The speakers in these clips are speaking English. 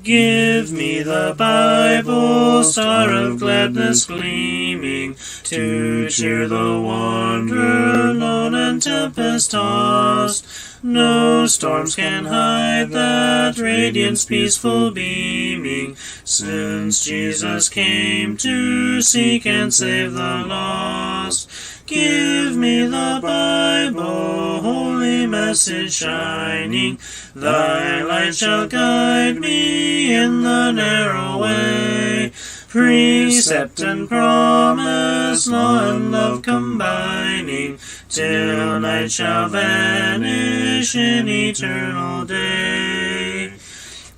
Give me the Bible, star of gladness gleaming, to cheer the wanderer lone and tempest-tossed. No storms can hide that radiance peaceful beaming, since Jesus came to seek and save the lost. Give me the Bible, holy message shining, thy light shall guide me in the narrow way. Precept and promise, law and love combining, till night shall vanish in eternal day.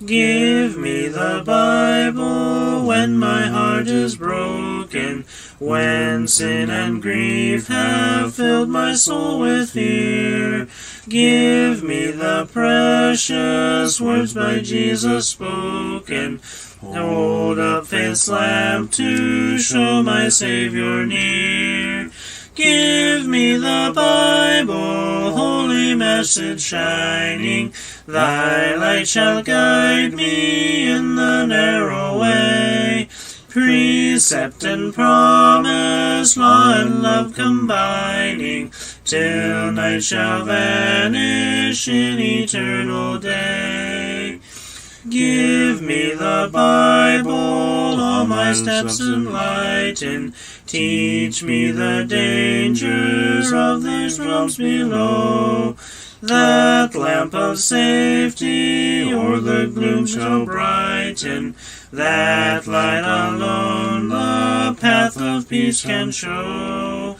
Give me the Bible when my heart is broken, when sin and grief have filled my soul with fear. Give me the precious words by Jesus spoken. Hold up faith's lamp to show my Savior near. Give me the Bible, holy message shining, thy light shall guide me in the narrow way. Precept and promise, law and love combining, till night shall vanish in eternal day. Give me the Bible, all my steps enlighten, teach me the dangers of these realms below. That lamp of safety o'er the gloom shall brighten, that light alone the path of peace can show.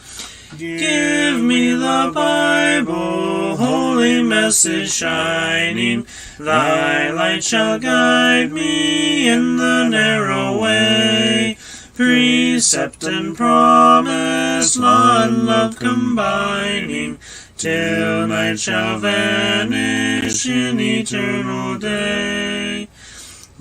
Give me the Bible, holy message shining, thy light shall guide me in the narrow way. Precept and promise, law and love combining, till night shall vanish in eternal day.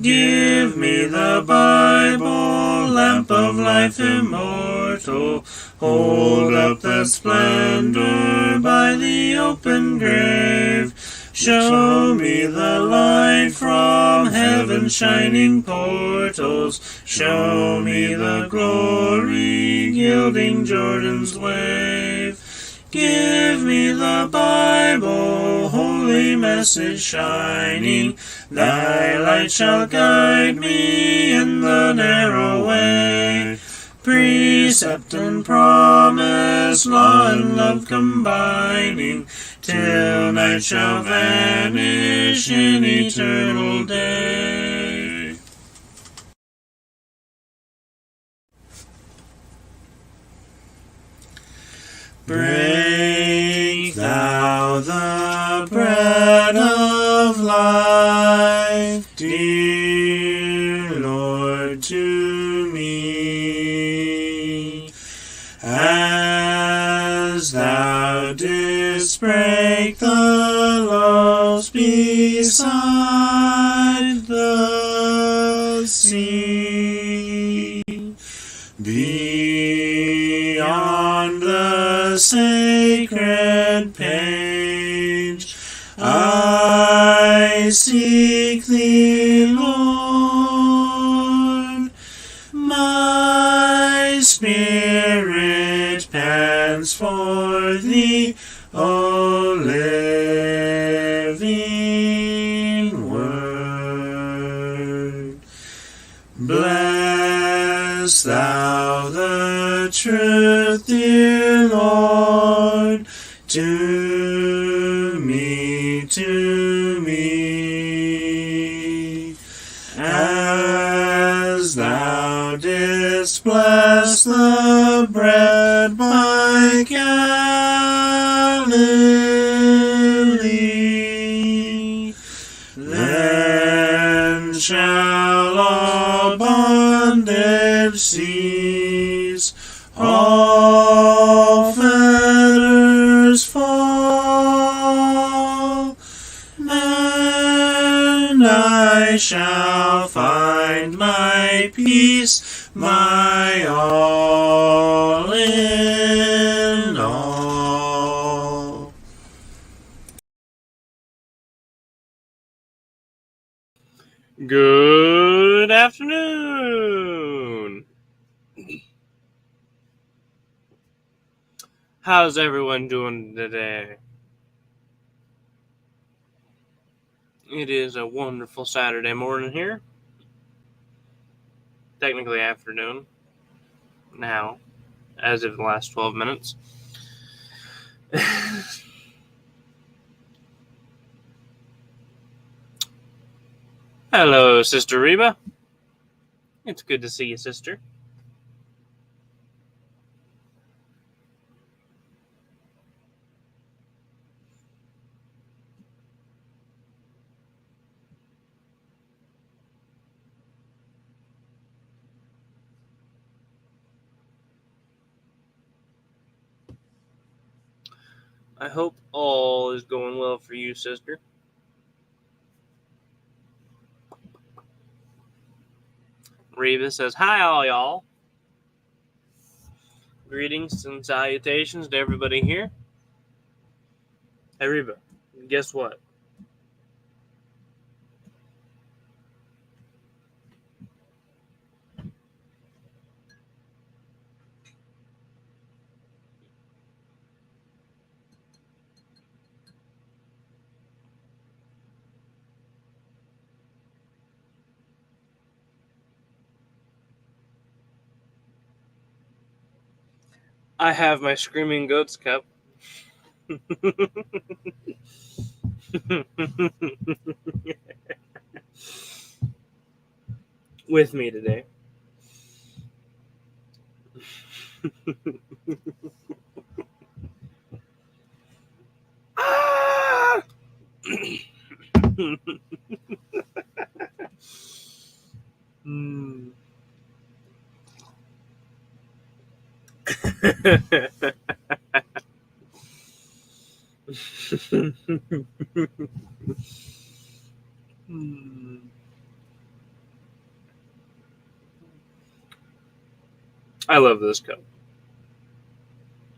Give me the Bible, lamp of life immortal, hold up the splendor by the open grave. Show me the light from heaven's shining portals, show me the glory gilding Jordan's wave. Give me the Bible, holy message shining, thy light shall guide me in the narrow way. Precept and promise, law and love combining, till night shall vanish in eternal day. Break thou the bread of life, dear Lord, to me, as thou didst break the loaves beside the sea. Beyond the sacred page, I seek thee, Lord. My spirit pants for thee, O living word. Bless thou the truth, dear Lord, to me, as thou didst bless the bread by Galilee. Then shall all bondage cease, all fetters fall, and I shall find my peace, my all in all. Good afternoon. How's everyone doing today? It is a wonderful Saturday morning here. Technically afternoon. Now, as of the last 12 minutes. Hello, Sister Reba. It's good to see you, sister. I hope all is going well for you, sister. Reba says, hi, all y'all. Greetings and salutations to everybody here. Hey, Reba, guess what? I have my Screaming Goats cup. With me today. Ah! I love this cup.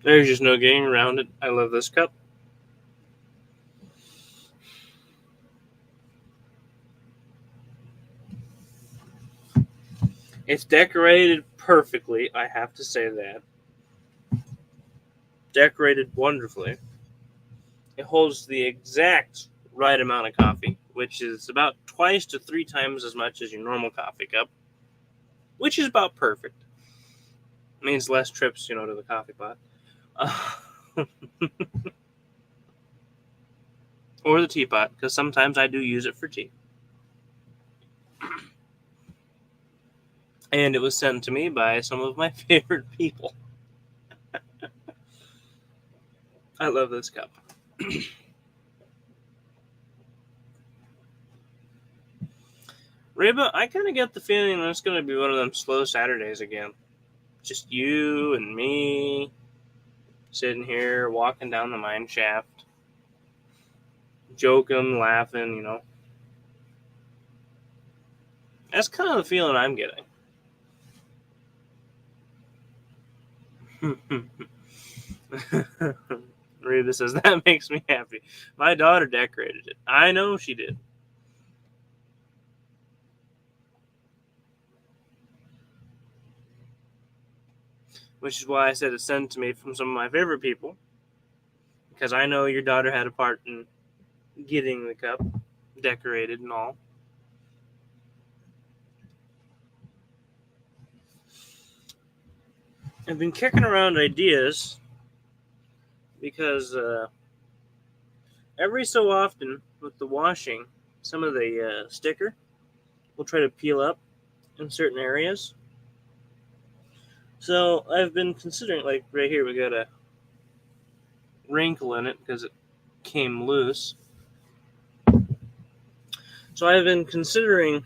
There's just no getting around it. I love this cup. It's decorated perfectly, I have to say that. Decorated wonderfully. It holds the exact right amount of coffee, which is about twice to 3 times as much as your normal coffee cup, which is about perfect. It means less trips, to the coffee pot. Or the teapot, because sometimes I do use it for tea. And it was sent to me by some of my favorite people. I love this cup. Reba, I kind of get the feeling that it's going to be one of them slow Saturdays again. Just you and me sitting here walking down the mine shaft, joking, laughing, That's kind of the feeling I'm getting. Reba says, that makes me happy. My daughter decorated it. I know she did. Which is why I said it's sent to me from some of my favorite people. Because I know your daughter had a part in getting the cup decorated and all. I've been kicking around ideas because every so often with the washing, some of the sticker will try to peel up in certain areas. So I've been considering, like right here, we got a wrinkle in it because it came loose. So I've been considering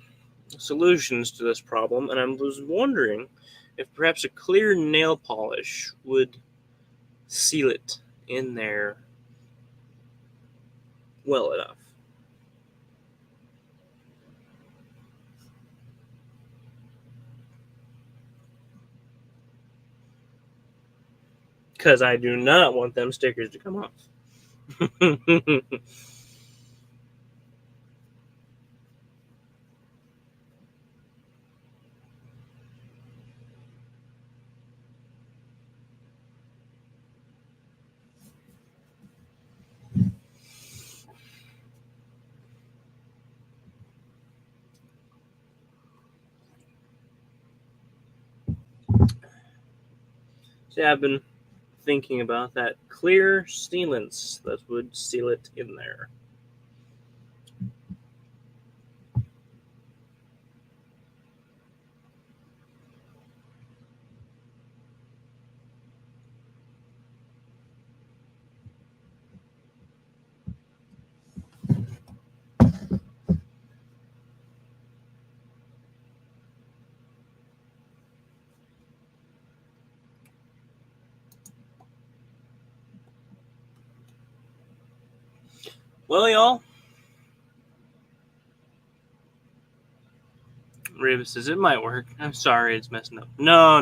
solutions to this problem, and I was wondering if perhaps a clear nail polish would seal it in there well enough. Because I do not want them stickers to come off. See, I've been thinking about that clear sealants that would seal it in there. Well, y'all, Reba says it might work. I'm sorry it's messing up. No.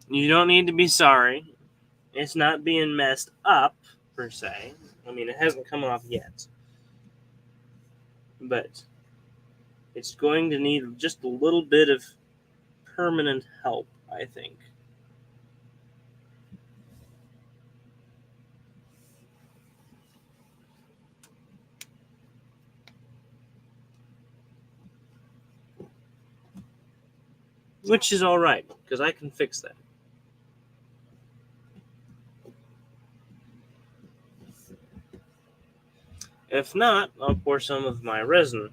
You don't need to be sorry. It's not being messed up, per se. I mean, it hasn't come off yet. But it's going to need just a little bit of permanent help, I think. Which is alright, because I can fix that. If not, I'll pour some of my resin,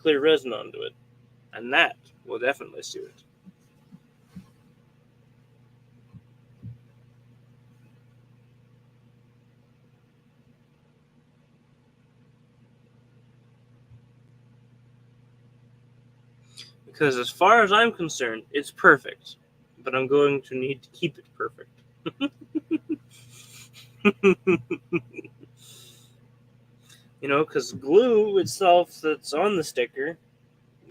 clear resin, onto it, and that will definitely seal it. Because as far as I'm concerned, it's perfect, but I'm going to need to keep it perfect. Because glue itself that's on the sticker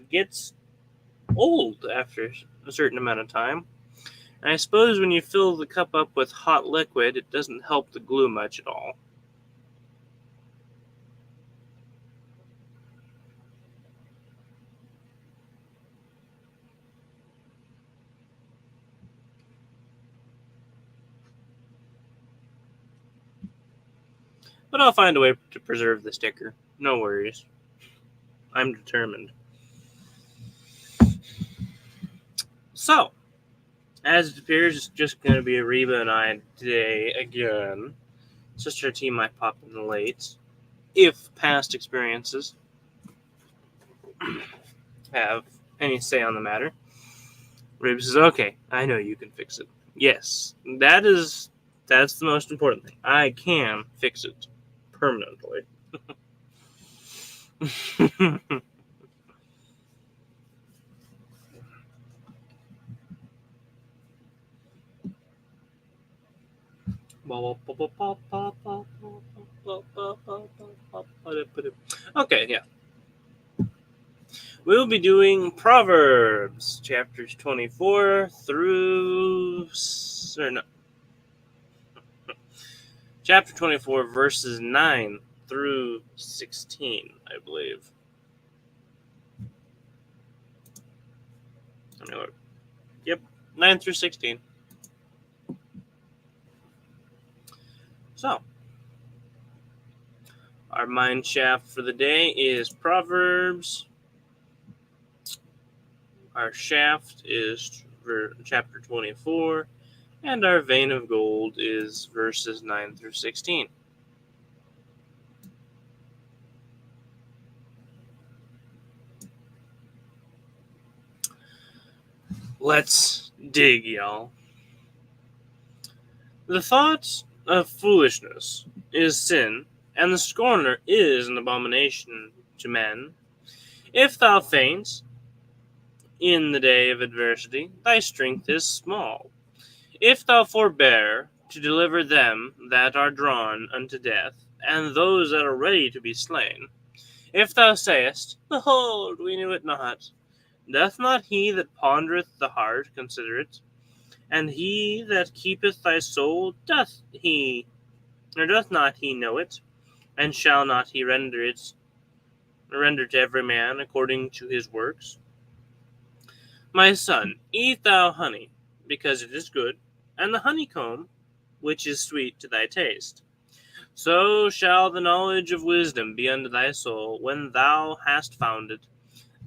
gets old after a certain amount of time. And I suppose when you fill the cup up with hot liquid, it doesn't help the glue much at all. But I'll find a way to preserve the sticker. No worries. I'm determined. So, as it appears, it's just going to be Reba and I today again. Sister team might pop in late, if past experiences have any say on the matter. Reba says, okay, I know you can fix it. Yes, that's the most important thing. I can fix it permanently. Okay, yeah. We'll be doing Proverbs, chapters 24 through... Chapter 24, verses 9 through 16, I believe. Yep, 9 through 16. So, our mind shaft for the day is Proverbs. Our shaft is chapter 24. And our vein of gold is verses 9 through 16. Let's dig, y'all. The thought of foolishness is sin, and the scorner is an abomination to men. If thou faint in the day of adversity, thy strength is small. If thou forbear to deliver them that are drawn unto death, and those that are ready to be slain, if thou sayest, Behold, we knew it not, doth not he that pondereth the heart consider it? And he that keepeth thy soul, doth not he know it? And shall not he render to every man according to his works? My son, eat thou honey, because it is good, and the honeycomb, which is sweet to thy taste. So shall the knowledge of wisdom be unto thy soul, when thou hast found it.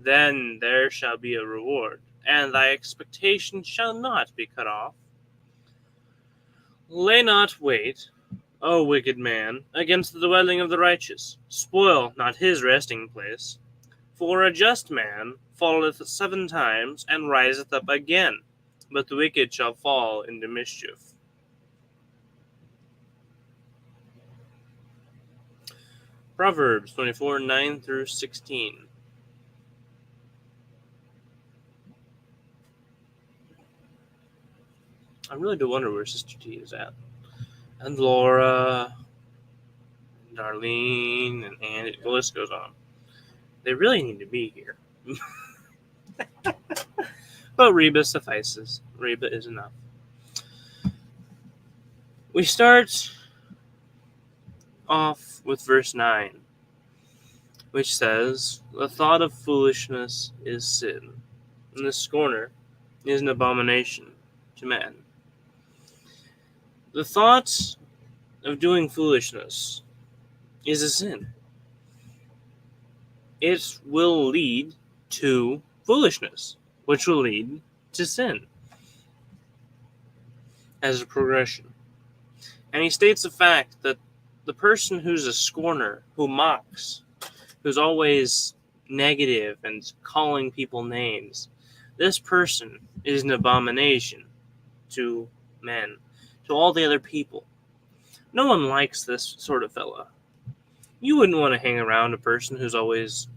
Then there shall be a reward, and thy expectation shall not be cut off. Lay not wait, O wicked man, against the dwelling of the righteous. Spoil not his resting place. For a just man falleth 7 times, and riseth up again, but the wicked shall fall into mischief. Proverbs 24, 9 through 16. I really do wonder where Sister T is at. And Laura, and Darlene, and Andy. The list goes on. They really need to be here. But Reba suffices. Reba is enough. We start off with verse 9, which says, "The thought of foolishness is sin, and the scorner is an abomination to man." The thought of doing foolishness is a sin. It will lead to foolishness, which will lead to sin as a progression. And he states the fact that the person who's a scorner, who mocks, who's always negative and calling people names, this person is an abomination to men, to all the other people. No one likes this sort of fella. You wouldn't want to hang around a person who's always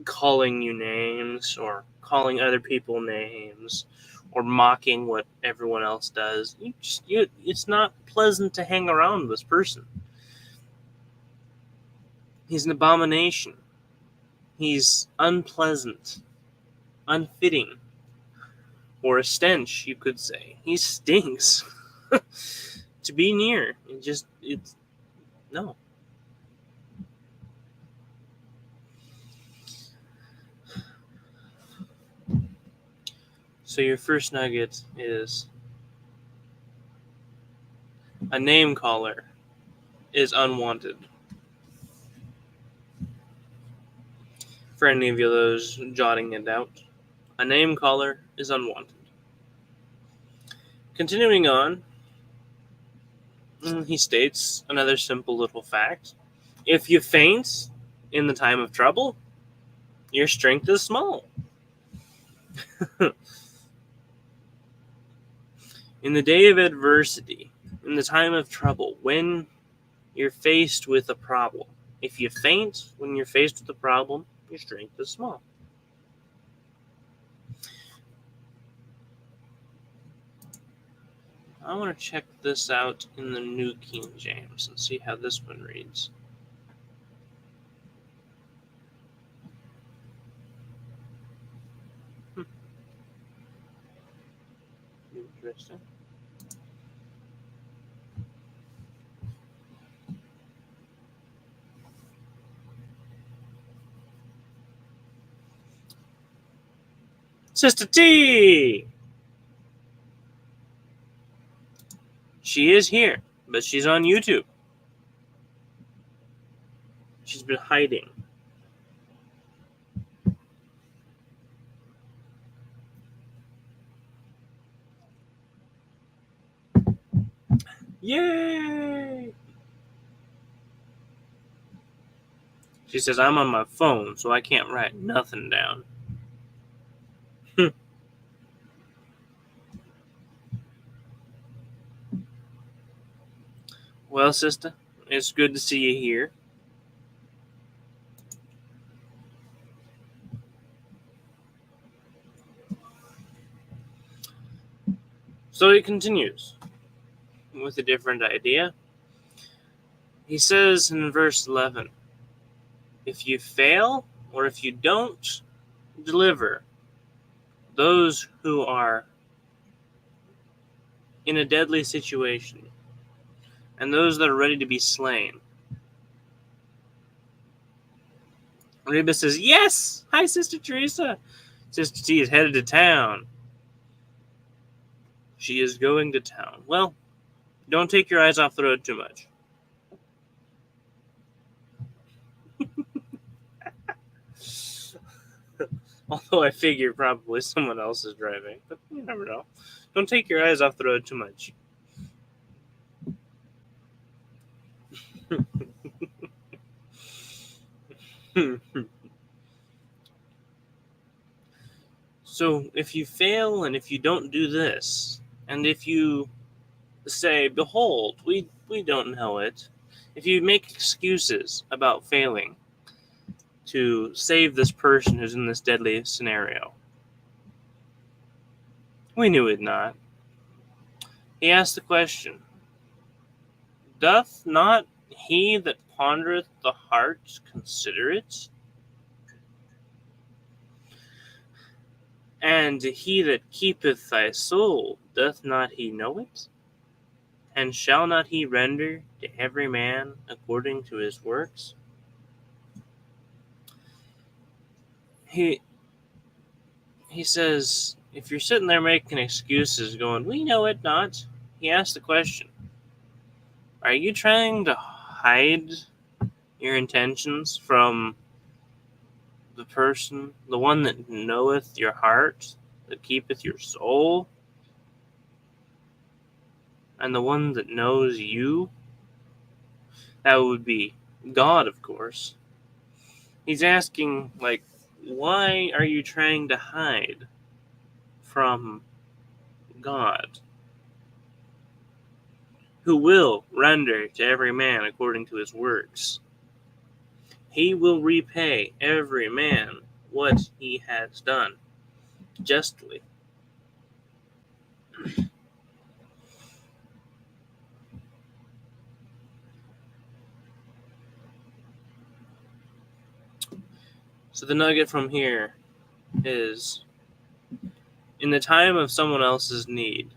calling you names or calling other people names or mocking what everyone else does. It's not pleasant to hang around this person. He's an abomination. He's unpleasant, unfitting, or a stench, you could say. He stinks to be near. It's no. So your first nugget is a name caller is unwanted. For any of you those jotting it out, a name caller is unwanted. Continuing on, he states another simple little fact. If you faint in the time of trouble, your strength is small. In the day of adversity, in the time of trouble, when you're faced with a problem, if you faint when you're faced with a problem, your strength is small. I want to check this out in the New King James and see how this one reads. Interesting. Sister T! She is here, but she's on YouTube. She's been hiding. Yay! She says, I'm on my phone, so I can't write nothing down. Well, sister, it's good to see you here. So he continues with a different idea. He says in verse 11, if you fail or if you don't deliver those who are in a deadly situation and those that are ready to be slain. Reba says, yes! Hi, Sister Teresa. Sister T is headed to town. She is going to town. Well, don't take your eyes off the road too much. Although I figure probably someone else is driving, but you never know. Don't take your eyes off the road too much. So if you fail and if you don't do this, and if you say, behold, we don't know it, if you make excuses about failing to save this person who's in this deadly scenario, we knew it not. He asked the question, doth not he that pondereth the heart consider it? And he that keepeth thy soul, doth not he know it? And shall not he render to every man according to his works? He says, if you're sitting there making excuses going, we know it not, he asks the question, are you trying to hide your intentions from the person, the one that knoweth your heart, that keepeth your soul, and the one that knows you? That would be God, of course. He's asking, like, why are you trying to hide from God, who will render to every man according to his works? He will repay every man what he has done justly. So the nugget from here is, in the time of someone else's need,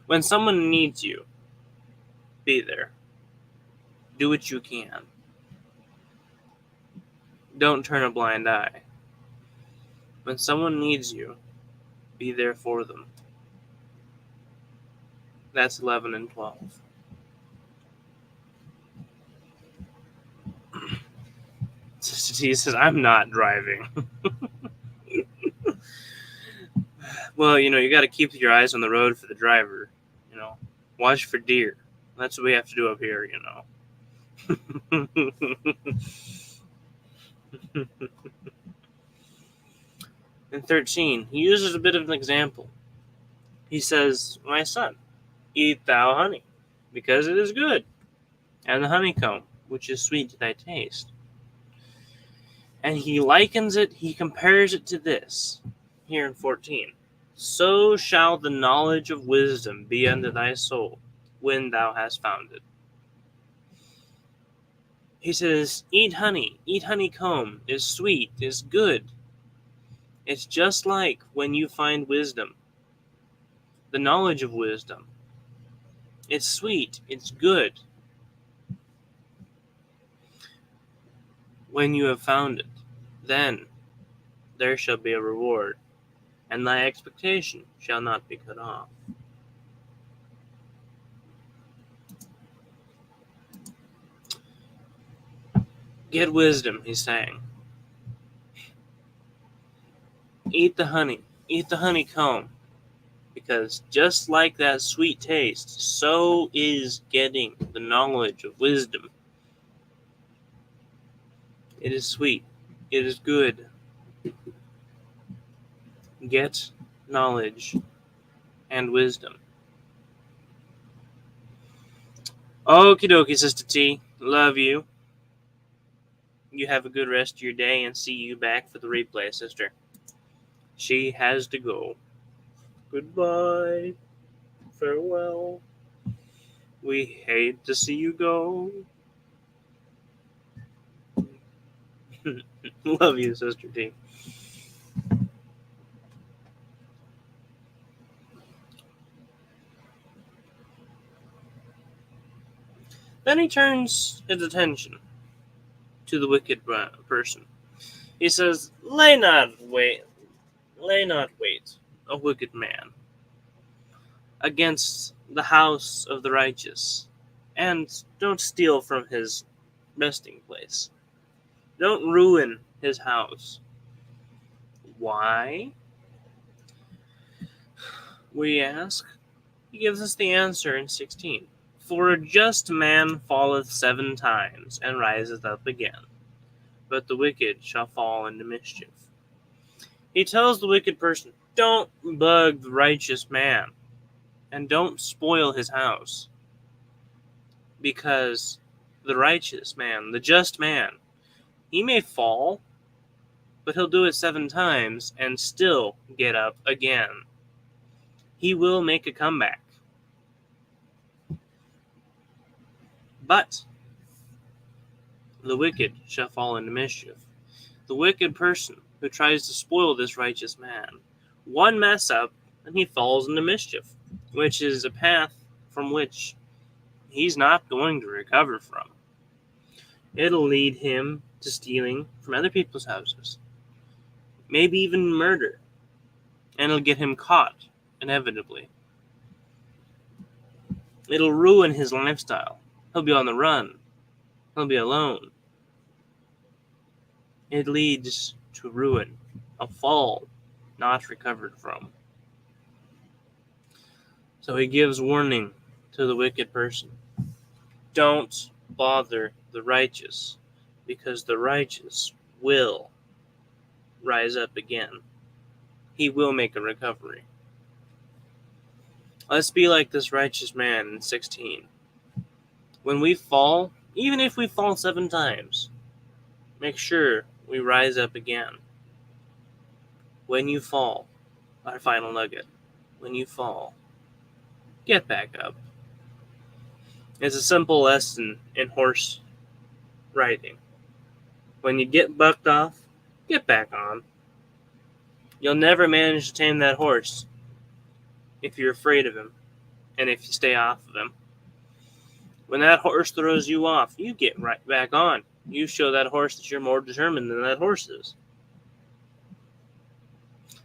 when someone needs you, be there. Do what you can. Don't turn a blind eye. When someone needs you, be there for them. That's 11 and 12. Sister T says, I'm not driving. Well, you got to keep your eyes on the road for the driver. Watch for deer. That's what we have to do up here, In 13, he uses a bit of an example. He says, my son, eat thou honey, because it is good, and the honeycomb, which is sweet to thy taste. And he likens it, he compares it to this, here in 14. So shall the knowledge of wisdom be unto thy soul, when thou hast found it. He says, eat honeycomb, is sweet, is good. It's just like when you find wisdom, the knowledge of wisdom. It's sweet, it's good. When you have found it, then there shall be a reward, and thy expectation shall not be cut off. Get wisdom, he's saying. Eat the honey, eat the honeycomb, because just like that sweet taste, so is getting the knowledge of wisdom. It is sweet, it is good. Get knowledge and wisdom. Okie dokie, Sister T. Love you. You have a good rest of your day, and see you back for the replay, sister. She has to go. Goodbye. Farewell. We hate to see you go. Love you, Sister T. Then he turns his attention to the wicked person. He says, Lay not wait, a wicked man, against the house of the righteous, and don't steal from his resting place. Don't ruin his house. Why? We ask. He gives us the answer in 16. For a just man falleth 7 times, and riseth up again. but the wicked shall fall into mischief. He tells the wicked person, don't bug the righteous man, and don't spoil his house. Because the righteous man, the just man, he may fall, but he'll do it 7 times and still get up again. He will make a comeback. But the wicked shall fall into mischief. The wicked person who tries to spoil this righteous man, one mess up and he falls into mischief, which is a path from which he's not going to recover from. It'll lead him to stealing from other people's houses, maybe even murder, and it'll get him caught, inevitably. It'll ruin his lifestyle. He'll be on the run. He'll be alone. It leads to ruin, a fall not recovered from. So he gives warning to the wicked person. Don't bother the righteous, because the righteous will rise up again. He will make a recovery. Let's be like this righteous man in 16. When we fall, even if we fall 7 times, make sure we rise up again. When you fall, our final nugget, when you fall, get back up. It's a simple lesson in horse riding. When you get bucked off, get back on. You'll never manage to tame that horse if you're afraid of him and if you stay off of him. When that horse throws you off, you get right back on. You show that horse that you're more determined than that horse is.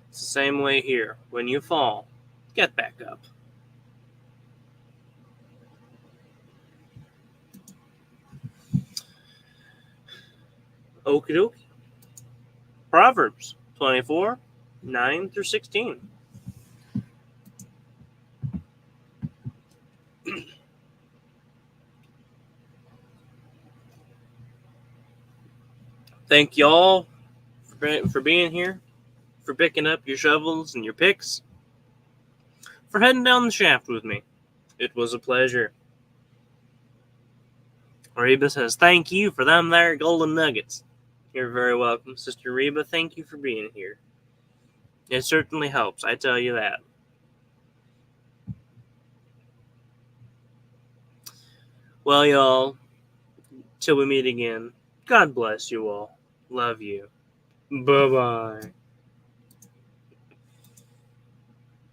It's the same way here. When you fall, get back up. Okie dokie. Proverbs 24, 9 through 16. Thank y'all for being here, for picking up your shovels and your picks, for heading down the shaft with me. It was a pleasure. Reba says, thank you for them there golden nuggets. You're very welcome, Sister Reba. Thank you for being here. It certainly helps, I tell you that. Well, y'all, till we meet again, God bless you all. Love you. Bye-bye.